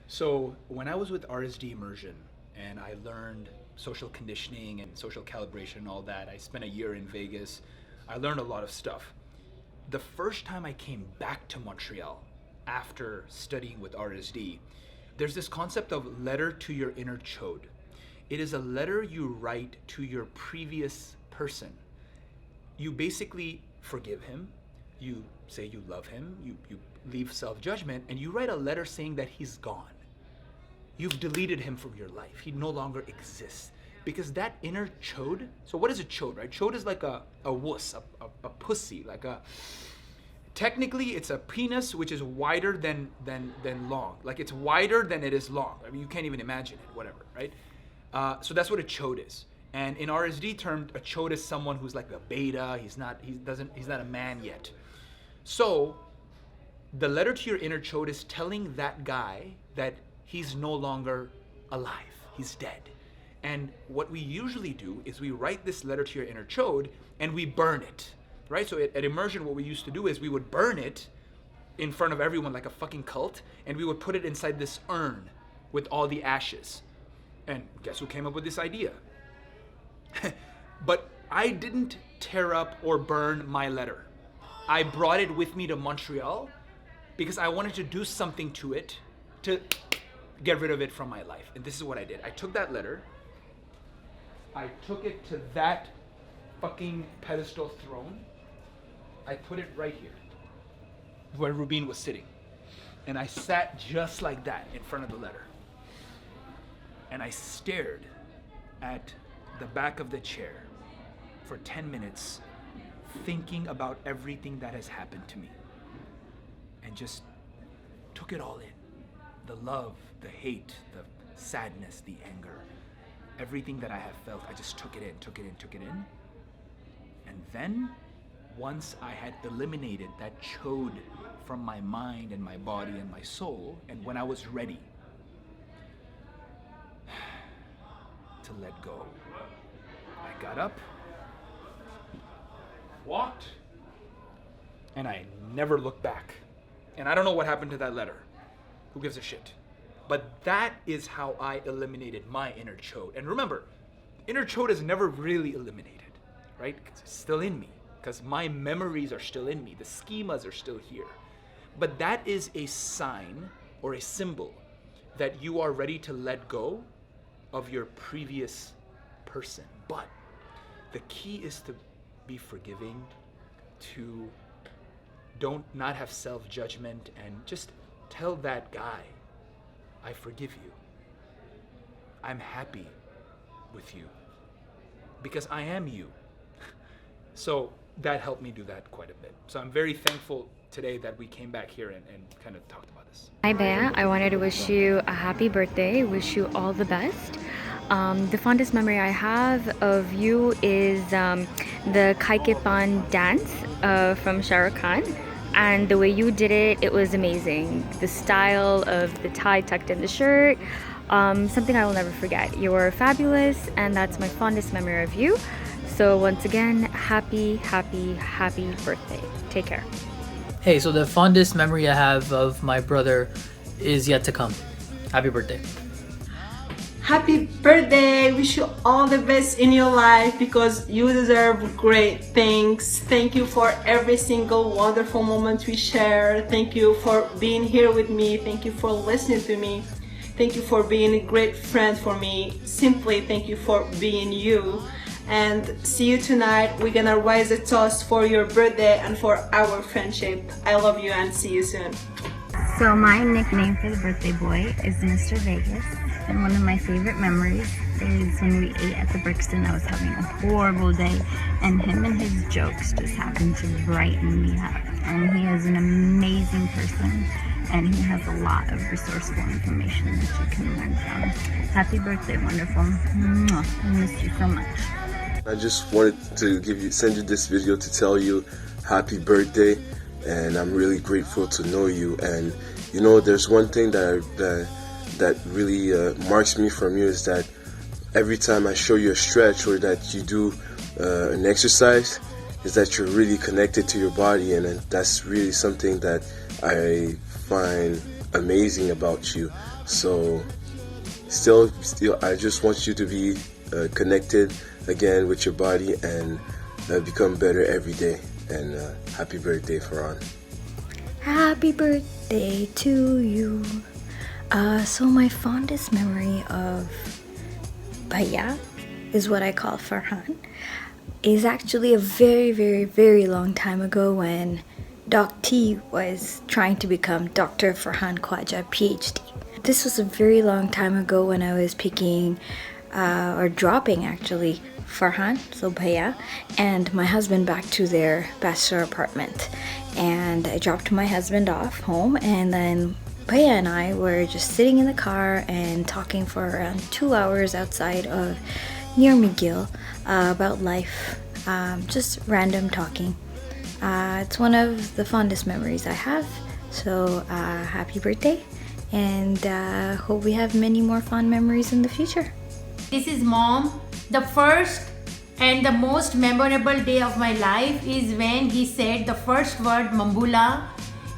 So when I was with RSD immersion and I learned social conditioning and social calibration and all that, I spent a year in Vegas. I learned a lot of stuff. The first time I came back to Montreal after studying with RSD, there's this concept of letter to your Inner-Chode. It is a letter you write to your previous person. You basically forgive him, you say you love him, you leave self-judgment, and you write a letter saying that he's gone. You've deleted him from your life. He no longer exists. Because that inner chode, so what is a chode, right? Chode is like a wuss, a pussy, like a, technically it's a penis which is wider than long. Like it's wider than it is long. I mean, you can't even imagine it, whatever, right? So that's what a chode is. And in RSD terms, a chode is someone who's like a beta, he's not a man yet. So the letter to your inner chode is telling that guy that he's no longer alive, he's dead. And what we usually do is we write this letter to your inner chode and we burn it, right? So at immersion, what we used to do is we would burn it in front of everyone like a fucking cult, and we would put it inside this urn with all the ashes. And guess who came up with this idea? But I didn't tear up or burn my letter. I brought it with me to Montreal because I wanted to do something to it to get rid of it from my life. And this is what I did. I took that letter, I took it to that fucking pedestal throne. I put it right here, where Rubin was sitting. And I sat just like that in front of the letter. And I stared at the back of the chair for 10 minutes, thinking about everything that has happened to me. And just took it all in. The love, the hate, the sadness, the anger, everything that I have felt, I just took it in. And then, once I had eliminated that chode from my mind and my body and my soul, and when I was ready to let go, I got up, walked, and I never looked back. And I don't know what happened to that letter. Who gives a shit? But that is how I eliminated my inner chode. And remember, inner chode is never really eliminated, right? Because it's still in me. Because my memories are still in me. The schemas are still here. But that is a sign or a symbol that you are ready to let go of your previous person. But the key is to be forgiving, to not have self-judgment, and just tell that guy, I forgive you. I'm happy with you because I am you. So that helped me do that quite a bit. So I'm very thankful today that we came back here and kind of talked about this. Hi Bea, I wanted to wish you a happy birthday, wish you all the best. The fondest memory I have of you is the Kaikipan dance from Shah Rukh Khan. And the way you did it, it was amazing. The style of the tie tucked in the shirt, something I will never forget. You were fabulous, and that's my fondest memory of you. So once again, happy birthday. Take care. Hey, so the fondest memory I have of my brother is yet to come. Happy birthday. Happy birthday! Wish you all the best in your life because you deserve great things. Thank you for every single wonderful moment we share. Thank you for being here with me. Thank you for listening to me. Thank you for being a great friend for me. Simply thank you for being you. And see you tonight. We're gonna raise a toast for your birthday and for our friendship. I love you and see you soon. So my nickname for the birthday boy is Mr. Vegas. And one of my favorite memories is when we ate at the Brixton. I was having a horrible day, and him and his jokes just happened to brighten me up. And he is an amazing person, and he has a lot of resourceful information that you can learn from. Happy birthday, wonderful. Mwah. I miss you so much. I just wanted to send you this video to tell you happy birthday, and I'm really grateful to know you. And you know, there's one thing that really marks me from you is that every time I show you a stretch or that you do an exercise, is that you're really connected to your body, and that's really something that I find amazing about you. So still, I just want you to be connected again with your body and become better every day. And happy birthday, Farhan. Happy birthday to you. So my fondest memory of Bhaiya is what I call Farhan. Is actually a very, very, very long time ago when Doc T was trying to become Dr. Farhan Ph.D. This was a very long time ago when I was picking or dropping actually Farhan, so Bhaiya, and my husband back to their bachelor apartment. And I dropped my husband off home, and then Bhaiya and I were just sitting in the car and talking for around 2 hours outside of near McGill about life, just random talking. It's one of the fondest memories I have. So happy birthday, and hope we have many more fond memories in the future. This is Mom. The first and the most memorable day of my life is when he said the first word Mambula.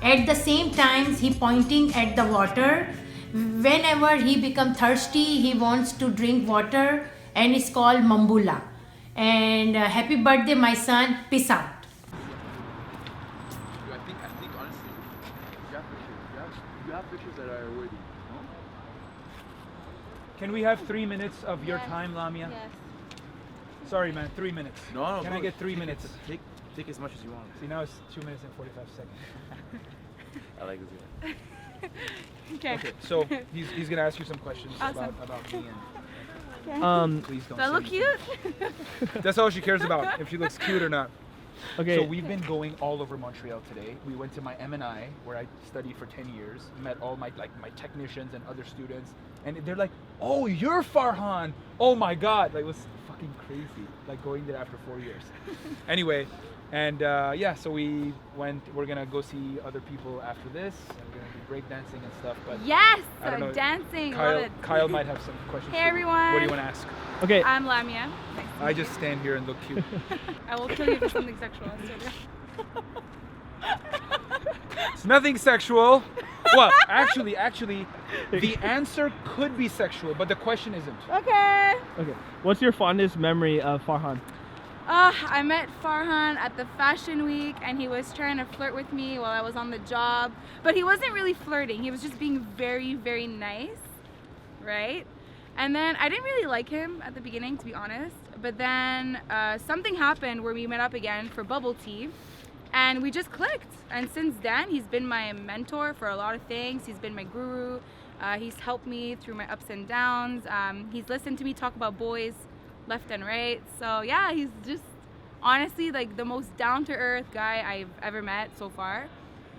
At the same time, he pointing at the water. Whenever he become thirsty, he wants to drink water, and it's called Mambula. And happy birthday, my son. Peace out. I think honestly, you have pictures that are worthy. No? Can we have 3 minutes of your time, Lamia? Yes. Sorry, man, 3 minutes. No. Can I get 3 minutes? Take as much as you want. See, now it's 2 minutes and 45 seconds. I like this. Okay. Okay, so he's gonna ask you some questions Awesome. about me. Okay. And please don't. Do I say look anything. cute? That's all she cares about, if she looks cute or not. Okay. So we've been going all over Montreal today. We went to my M&I, where I studied for 10 years, met all my technicians and other students, and they're like, "Oh, you're Farhan! Oh my God!" Like, it was fucking crazy, like going there after 4 years. Anyway, and yeah, so we're gonna go see other people after this, and we're gonna do breakdancing and stuff. But Yes! I don't know. Dancing. Love it. Kyle might have some questions. Hey, for you. everyone. What do you want to ask? Okay. I'm Lamia. Nice to I meet just stand here and look cute. you. I will kill you for something sexual. It's nothing sexual. Well, actually, the answer could be sexual, but the question isn't. Okay. Okay. What's your fondest memory of Farhan? I met Farhan at the fashion week, and he was trying to flirt with me while I was on the job, but he wasn't really flirting. He was just being very, very nice, right? And then I didn't really like him at the beginning, to be honest, but then something happened where we met up again for bubble tea, and we just clicked. And since then, he's been my mentor for a lot of things. He's been my guru. He's helped me through my ups and downs. He's listened to me talk about boys left and right. So yeah, he's just honestly like the most down-to-earth guy I've ever met so far.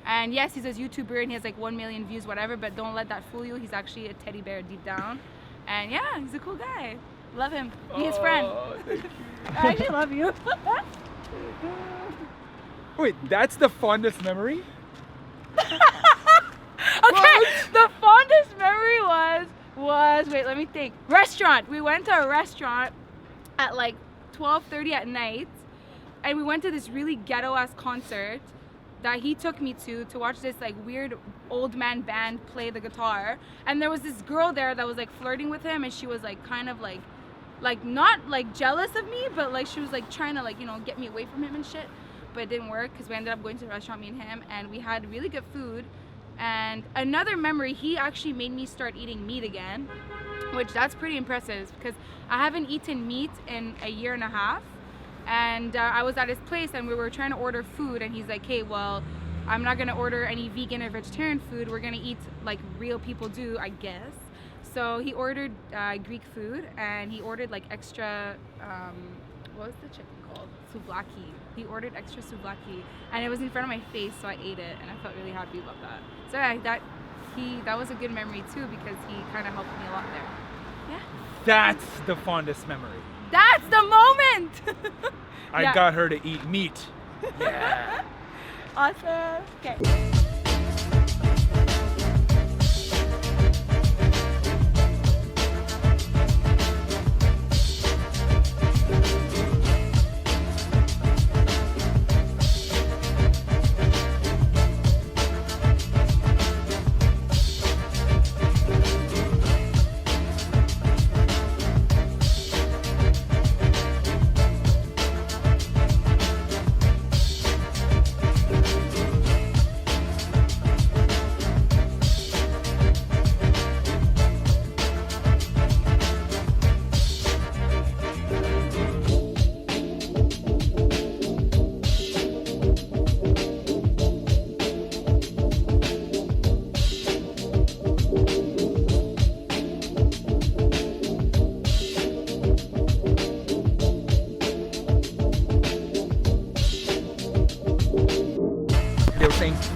And yes, he's a YouTuber and he has like 1 million views, whatever, but don't let that fool you. He's actually a teddy bear deep down. And yeah, he's a cool guy. Love him. Be his friend. Thank you. I actually love you. Wait, that's the fondest memory? Okay, the fondest memory was wait, let me think. Restaurant. We went to a restaurant at like 12:30 at night, and we went to this really ghetto ass concert that he took me to watch this like weird old man band play the guitar. And there was this girl there that was like flirting with him, and she was like kind of like not like jealous of me, but like she was like trying to like, you know, get me away from him and shit. But it didn't work because we ended up going to the restaurant, me and him, and we had really good food. And another memory, he actually made me start eating meat again, which that's pretty impressive because I haven't eaten meat in a year and a half. And I was at his place and we were trying to order food, and he's like, hey, well, I'm not gonna order any vegan or vegetarian food. We're gonna eat like real people do, I guess. So he ordered Greek food, and he ordered like extra, what was the chicken called? Souvlaki. He ordered extra souvlaki, and it was in front of my face, so I ate it, and I felt really happy about that. So yeah, that was a good memory too, because he kind of helped me a lot there. Yeah. That's the fondest memory. That's the moment. I Yeah. got her to eat meat. Yeah. Awesome. Okay.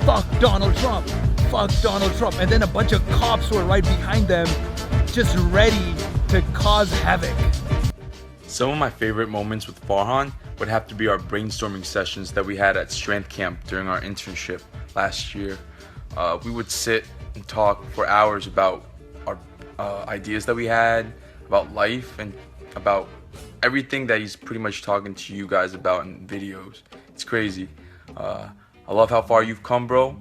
fuck Donald Trump, fuck Donald Trump. And then a bunch of cops were right behind them, just ready to cause havoc. Some of my favorite moments with Farhan would have to be our brainstorming sessions that we had at Strength Camp during our internship last year. We would sit and talk for hours about our ideas that we had, about life, and about everything that he's pretty much talking to you guys about in videos. It's crazy. I love how far you've come, bro,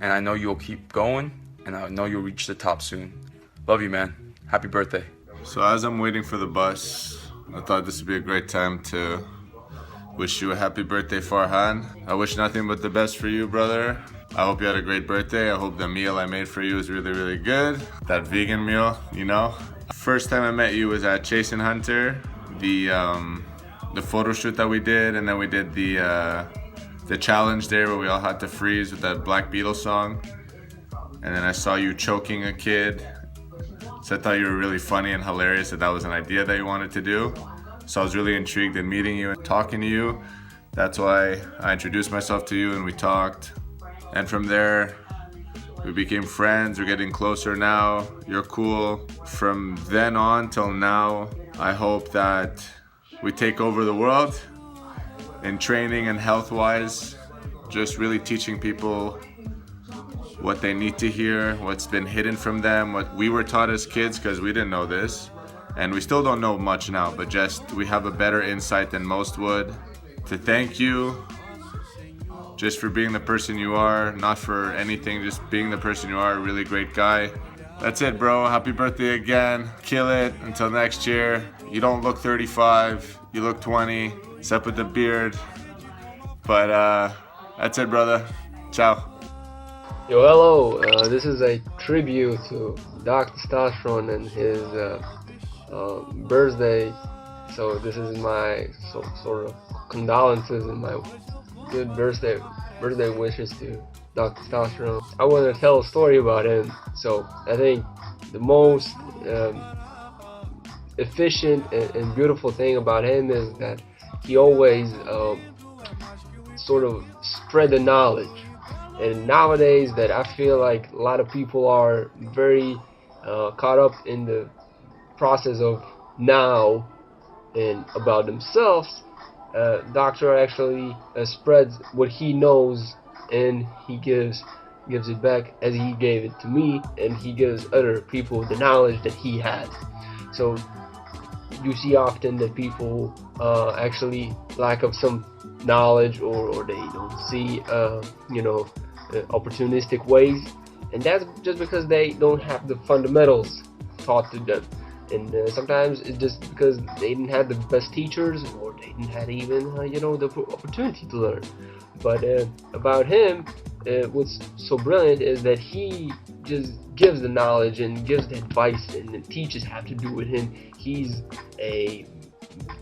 and I know you'll keep going, and I know you'll reach the top soon. Love you, man. Happy birthday. So as I'm waiting for the bus, I thought this would be a great time to wish you a happy birthday, Farhan. I wish nothing but the best for you, brother. I hope you had a great birthday. I hope the meal I made for you is really, really good. That vegan meal, you know. First time I met you was at Chase and Hunter, the photo shoot that we did, and then we did the challenge there where we all had to freeze with that Black Beatles song. And then I saw you choking a kid. So I thought you were really funny and hilarious, that was an idea that you wanted to do. So I was really intrigued in meeting you and talking to you. That's why I introduced myself to you and we talked. And from there, we became friends. We're getting closer now. You're cool. From then on till now, I hope that we take over the world in training and health-wise, just really teaching people what they need to hear, what's been hidden from them, what we were taught as kids, because we didn't know this. And we still don't know much now, but just we have a better insight than most would. To thank you just for being the person you are, not for anything, just being the person you are, a really great guy. That's it, bro. Happy birthday again. Kill it until next year. You don't look 35, you look 20, except with the beard. But that's it, brother. Ciao. Yo, hello. This is a tribute to Doc Testosterone and his birthday. So this is my sort of condolences and my good birthday wishes to Doc Testosterone. I want to tell a story about him. So I think the most efficient and beautiful thing about him is that he always sort of spread the knowledge. And nowadays that I feel like a lot of people are very caught up in the process of now and about themselves, Doctor actually spreads what he knows and he gives it back as he gave it to me, and he gives other people the knowledge that he has. So you see often that people actually lack of some knowledge or they don't see opportunistic ways, and that's just because they don't have the fundamentals taught to them. And sometimes it's just because they didn't have the best teachers, or they didn't have even the opportunity to learn. But about him, what's so brilliant is that he just gives the knowledge and gives the advice and teaches how to do it. And he's a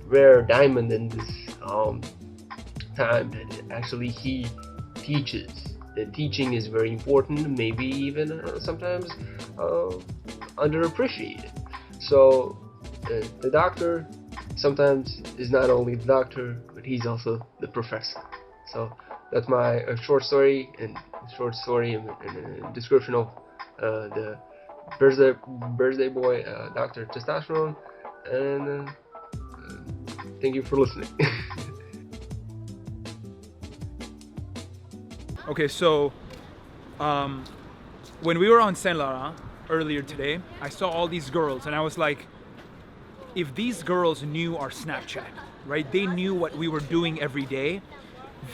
rare diamond in this time that actually he teaches. And teaching is very important, maybe even sometimes underappreciated. So the doctor sometimes is not only the doctor, but he's also the professor. So that's my short story and description of the birthday boy, Dr. Testosterone, and thank you for listening. Okay, so when we were on Saint Laurent earlier today, I saw all these girls and I was like, if these girls knew our Snapchat, right? They knew what we were doing every day,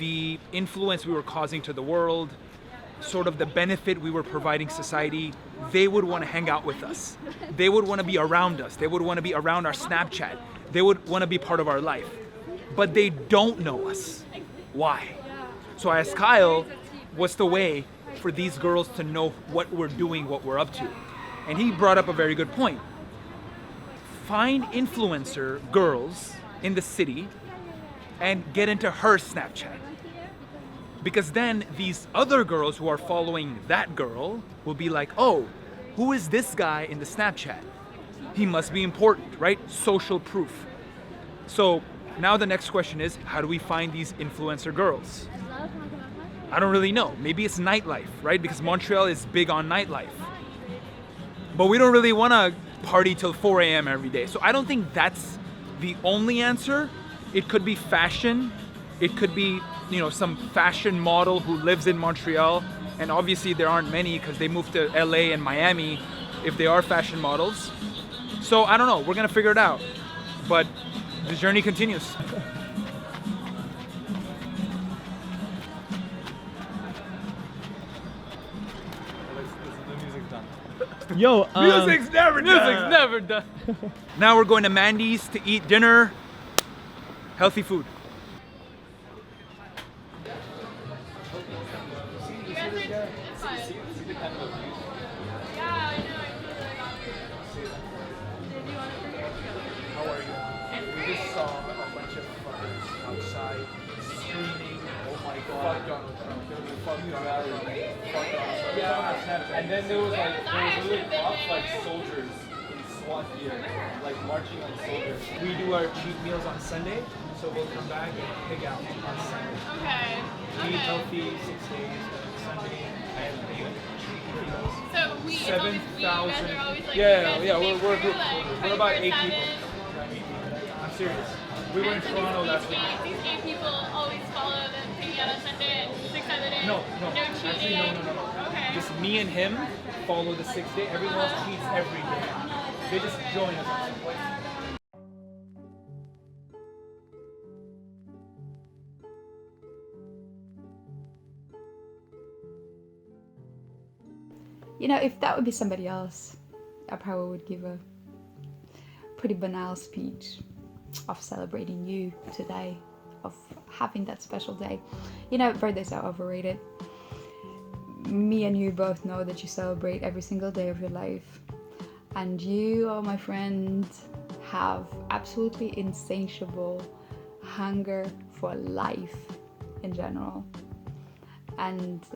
the influence we were causing to the world, sort of the benefit we were providing society, they would want to hang out with us. They would want to be around us. They would want to be around our Snapchat. They would want to be part of our life. But they don't know us. Why? So I asked Kyle, what's the way for these girls to know what we're doing, what we're up to? And he brought up a very good point. Find influencer girls in the city and get into her Snapchat. Because then these other girls who are following that girl will be like, oh, who is this guy in the Snapchat? He must be important, right? Social proof. So now the next question is, how do we find these influencer girls? I don't really know. Maybe it's nightlife, right? Because Montreal is big on nightlife. But we don't really want to party till 4 a.m. every day. So I don't think that's the only answer. It could be fashion. It could be, you know, some fashion model who lives in Montreal. And obviously there aren't many because they moved to LA and Miami if they are fashion models. So I don't know. We're going to figure it out. But the journey continues. Yo, Music's never done. Now we're going to Mandy's to eat dinner. Healthy food. How are you? We just saw a bunch of fuckers outside screaming, oh my god, fuck Donald Trump. Fuck Donald Trump. Fuck Donald Trump. Yeah, and then there was really cops, like soldiers in SWAT gear, like marching on soldiers. We do our cheat meals on Sunday, so we'll come back and pig out on Sunday. Okay. Eat healthy 6 days, Sunday, and cheat meals. So we, 7,000. Like, yeah, we're a group. We're about 8 people. I'm serious. We were in Toronto last week. These 8 people always follow them picking out on Sunday and 6 other days? No. Cheating? Actually, no. Okay. Just me and him follow the 6th day. Everyone else cheats every day. They just join us on Sunday. You know, if that would be somebody else, I probably would give a pretty banal speech of celebrating you today, of having that special day. You know, birthdays are overrated. Me and you both know that you celebrate every single day of your life. And you, oh my friend, have absolutely insatiable hunger for life in general. And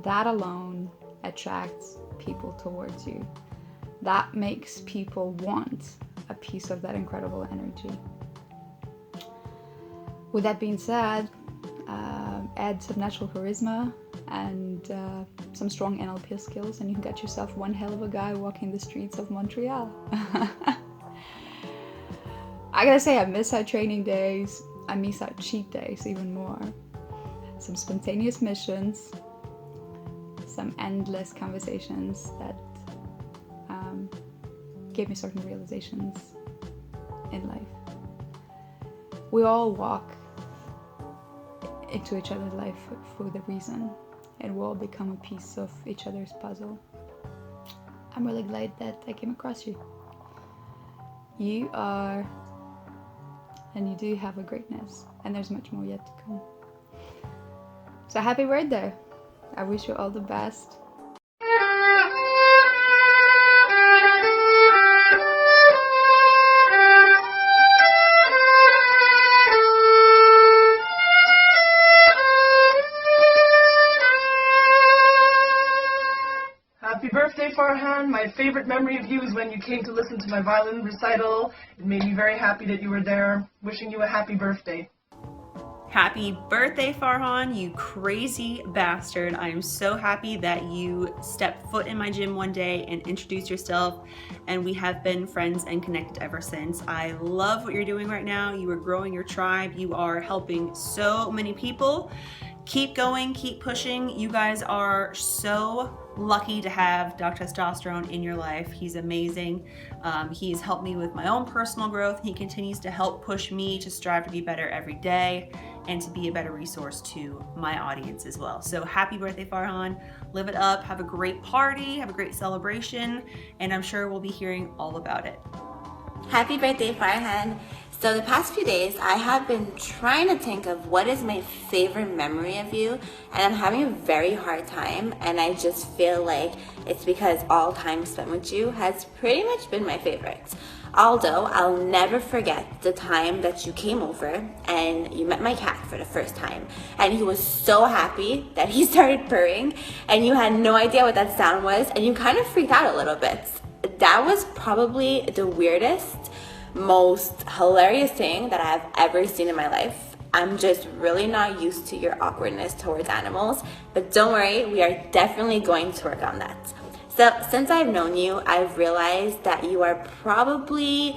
that alone attracts people towards you. That makes people want a piece of that incredible energy. With that being said, add some natural charisma and some strong NLP skills, and you got yourself one hell of a guy walking the streets of Montreal. I gotta say, I miss our training days. I miss our cheat days even more. Some spontaneous missions, some endless conversations that gave me certain realizations in life. We all walk into each other's life for the reason, and we all become a piece of each other's puzzle. I'm really glad that I came across you. You are, and you do have a greatness, and there's much more yet to come. So happy birthday! I wish you all the best. Happy birthday, Farhan. My favorite memory of you is when you came to listen to my violin recital. It made me very happy that you were there. Wishing you a happy birthday. Happy birthday, Farhan, you crazy bastard. I am so happy that you stepped foot in my gym one day and introduced yourself, and we have been friends and connected ever since. I love what you're doing right now. You are growing your tribe. You are helping so many people. Keep going, keep pushing. You guys are so lucky to have Doc Testosterone in your life. He's amazing. He's helped me with my own personal growth. He continues to help push me to strive to be better every day and to be a better resource to my audience as well. So happy birthday, Farhan. Live it up. Have a great party. Have a great celebration. And I'm sure we'll be hearing all about it. Happy birthday, Farhan. So the past few days, I have been trying to think of what is my favorite memory of you, and I'm having a very hard time, and I just feel like it's because all time spent with you has pretty much been my favorite. Although I'll never forget the time that you came over and you met my cat for the first time, and he was so happy that he started purring, and you had no idea what that sound was, and you kind of freaked out a little bit. That was probably the weirdest, most hilarious thing that I have ever seen in my life. I'm just really not used to your awkwardness towards animals, but don't worry, we are definitely going to work on that. So since I've known you, I've realized that you are probably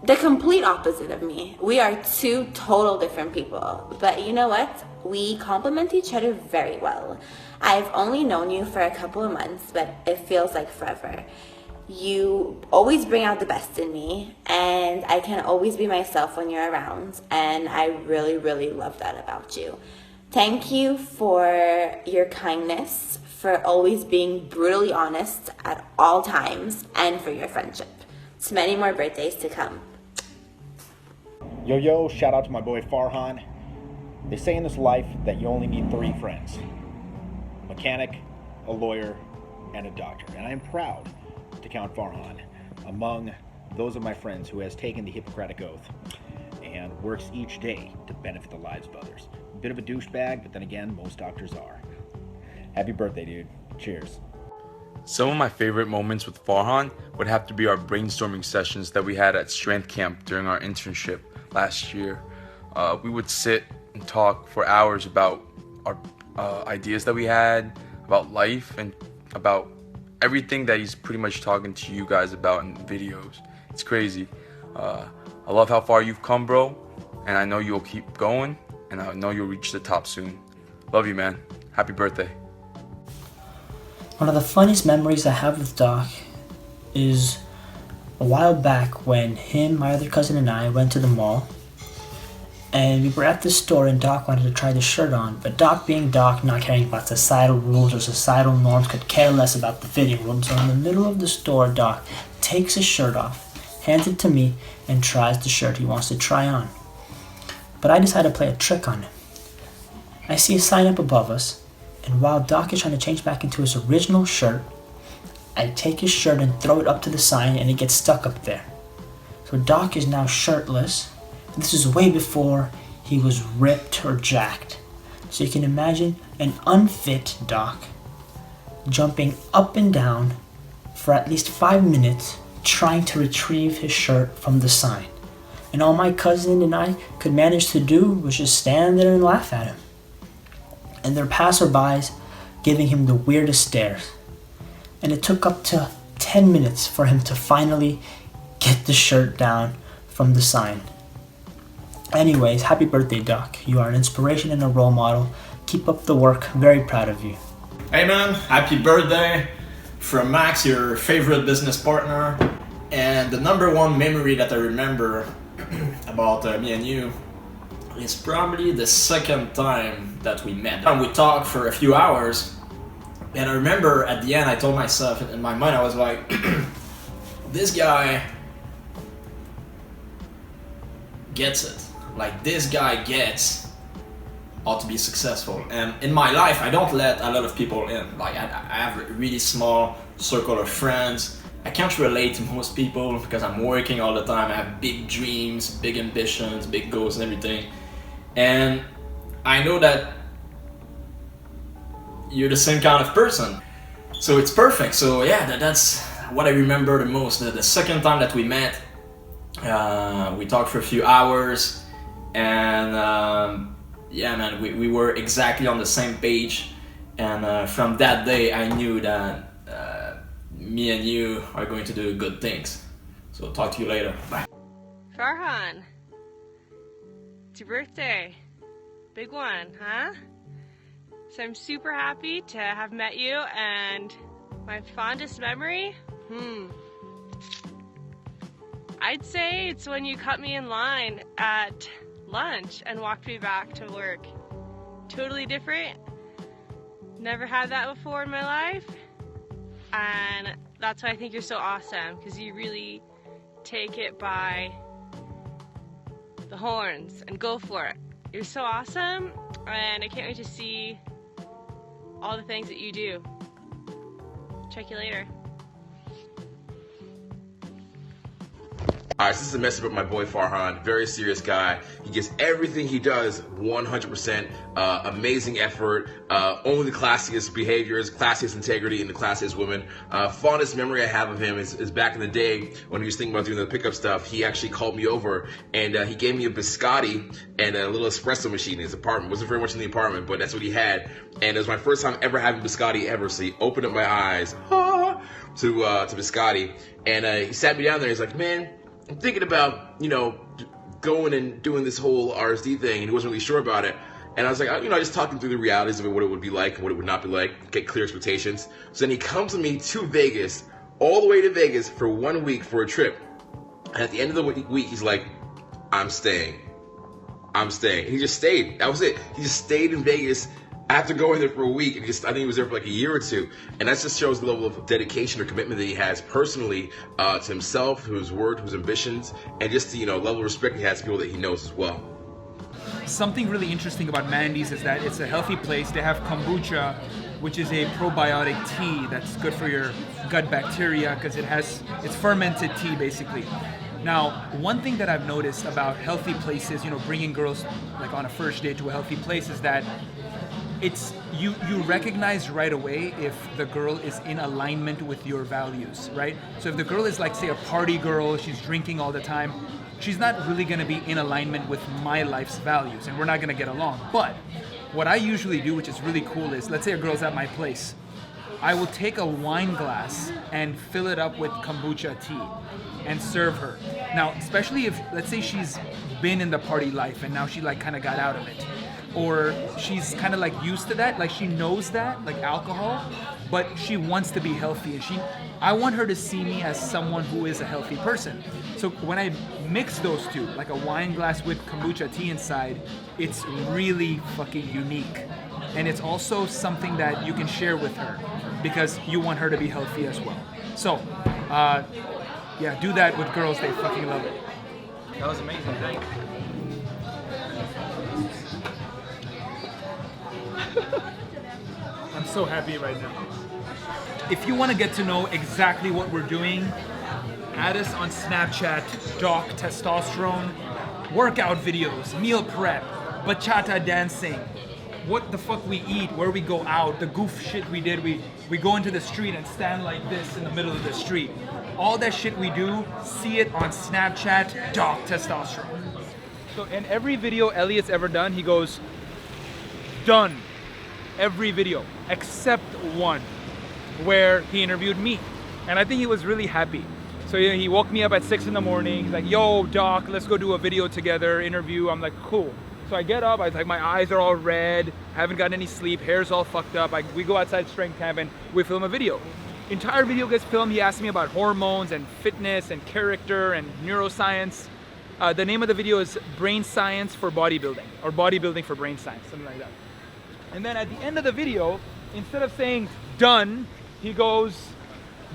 the complete opposite of me. We are two total different people, but you know what? We complement each other very well. I've only known you for a couple of months, but it feels like forever. You always bring out the best in me, and I can always be myself when you're around, and I really, really love that about you. Thank you for your kindness, for always being brutally honest at all times, and for your friendship. To many more birthdays to come. Yo, shout out to my boy Farhan. They say in this life that you only need 3 friends: a mechanic, a lawyer, and a doctor. And I am proud to count Farhan among those of my friends who has taken the Hippocratic Oath and works each day to benefit the lives of others. A bit of a douchebag, but then again, most doctors are. Happy birthday, dude. Cheers. Some of my favorite moments with Farhan would have to be our brainstorming sessions that we had at Strength Camp during our internship last year. We would sit and talk for hours about our ideas that we had, about life, and about everything that he's pretty much talking to you guys about in videos. It's crazy. I love how far you've come, bro, and I know you'll keep going, and I know you'll reach the top soon. Love you, man. Happy birthday. One of the funniest memories I have with Doc is a while back when him, my other cousin, and I went to the mall, and we were at the store and Doc wanted to try the shirt on, but Doc being Doc, not caring about societal rules or societal norms, could care less about the fitting room. So in the middle of the store, Doc takes his shirt off, hands it to me, and tries the shirt he wants to try on. But I decide to play a trick on him. I see a sign up above us, and while Doc is trying to change back into his original shirt, I take his shirt and throw it up to the sign, and it gets stuck up there. So Doc is now shirtless. This is way before he was ripped or jacked. So you can imagine an unfit Doc jumping up and down for at least 5 minutes trying to retrieve his shirt from the sign. And all my cousin and I could manage to do was just stand there and laugh at him. And there are passerbys giving him the weirdest stares. And it took up to 10 minutes for him to finally get the shirt down from the sign. Anyways, happy birthday, Doc. You are an inspiration and a role model. Keep up the work. Very proud of you. Hey man, happy birthday from Max, your favorite business partner. And the #1 memory that I remember about me and you is probably the second time that we met. And we talked for a few hours, and I remember at the end I told myself, in my mind I was like, this guy gets it. Like, this guy gets how to be successful. And in my life I don't let a lot of people in. Like, I have a really small circle of friends. I can't relate to most people because I'm working all the time. I have big dreams, big ambitions, big goals and everything. And I know that you're the same kind of person. So it's perfect. So yeah, that's what I remember the most. The second time that we met, we talked for a few hours, and yeah man, we were exactly on the same page. And from that day I knew that me and you are going to do good things. So talk to you later. Bye. Farhan, it's your birthday. Big one, huh? So I'm super happy to have met you, and my fondest memory? I'd say it's when you cut me in line at lunch and walked me back to work. Totally different. Never had that before in my life. And that's why I think you're so awesome, because you really take it by the horns and go for it. You're so awesome, and I can't wait to see all the things that you do. Check you later. Alright, so this is a message about my boy Farhan, very serious guy. He gets everything he does 100%, amazing effort, only the classiest behaviors, classiest integrity, and the classiest women. Fondest memory I have of him is back in the day when he was thinking about doing the pickup stuff. He actually called me over and he gave me a biscotti and a little espresso machine in his apartment. Wasn't very much in the apartment, but that's what he had. And it was my first time ever having biscotti ever, so he opened up my eyes to biscotti. And he sat me down there, he's like, man, I'm thinking about, going and doing this whole RSD thing, and he wasn't really sure about it. And I was like, just talking through the realities of what it would be like and what it would not be like, get clear expectations. So then he comes with me to Vegas, all the way to Vegas for 1 week for a trip. And at the end of the week, he's like, I'm staying. And he just stayed. That was it. He just stayed in Vegas after going there for a week. And I think he was there for like a year or two. And that just shows the level of dedication or commitment that he has personally to himself, to his work, to his ambitions, and just the level of respect he has for people that he knows as well. Something really interesting about Mandy's is that it's a healthy place. They have kombucha, which is a probiotic tea that's good for your gut bacteria because it's fermented tea basically. Now, one thing that I've noticed about healthy places, bringing girls like on a first date to a healthy place is that it's you recognize right away if the girl is in alignment with your values, right? So if the girl is like, say, a party girl, she's drinking all the time, she's not really gonna be in alignment with my life's values and we're not gonna get along. But what I usually do, which is really cool, is let's say a girl's at my place, I will take a wine glass and fill it up with kombucha tea and serve her. Now, especially if, let's say she's been in the party life and now she like kind of got out of it. Or she's kind of like used to that, like she knows that, like alcohol, but she wants to be healthy and I want her to see me as someone who is a healthy person. So when I mix those two, like a wine glass with kombucha tea inside, it's really fucking unique. And it's also something that you can share with her because you want her to be healthy as well. So, yeah, do that with girls, they fucking love it. That was amazing, thanks. I'm so happy right now. If you want to get to know exactly what we're doing, add us on Snapchat, Doc Testosterone, workout videos, meal prep, bachata dancing, what the fuck we eat, where we go out, the goof shit we did. We go into the street and stand like this in the middle of the street. All that shit we do, see it on Snapchat, Doc Testosterone. So in every video Elliot's ever done, he goes, done. Every video, except one, where he interviewed me. And I think he was really happy. So he woke me up at 6 in the morning. He's like, yo, Doc, let's go do a video together, interview. I'm like, cool. So I get up, my eyes are all red, haven't gotten any sleep, hair's all fucked up. We go outside strength camp and we film a video. Entire video gets filmed. He asked me about hormones and fitness and character and neuroscience. The name of the video is Brain Science for Bodybuilding, or Bodybuilding for Brain Science, something like that. And then at the end of the video, instead of saying done, he goes,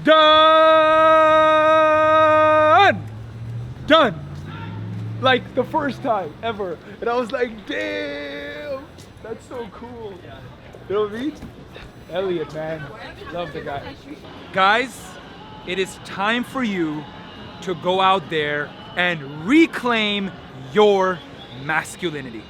done! Done! Like the first time ever. And I was like, damn, that's so cool. You know what I mean? Elliot, man, love the guy. Guys, it is time for you to go out there and reclaim your masculinity.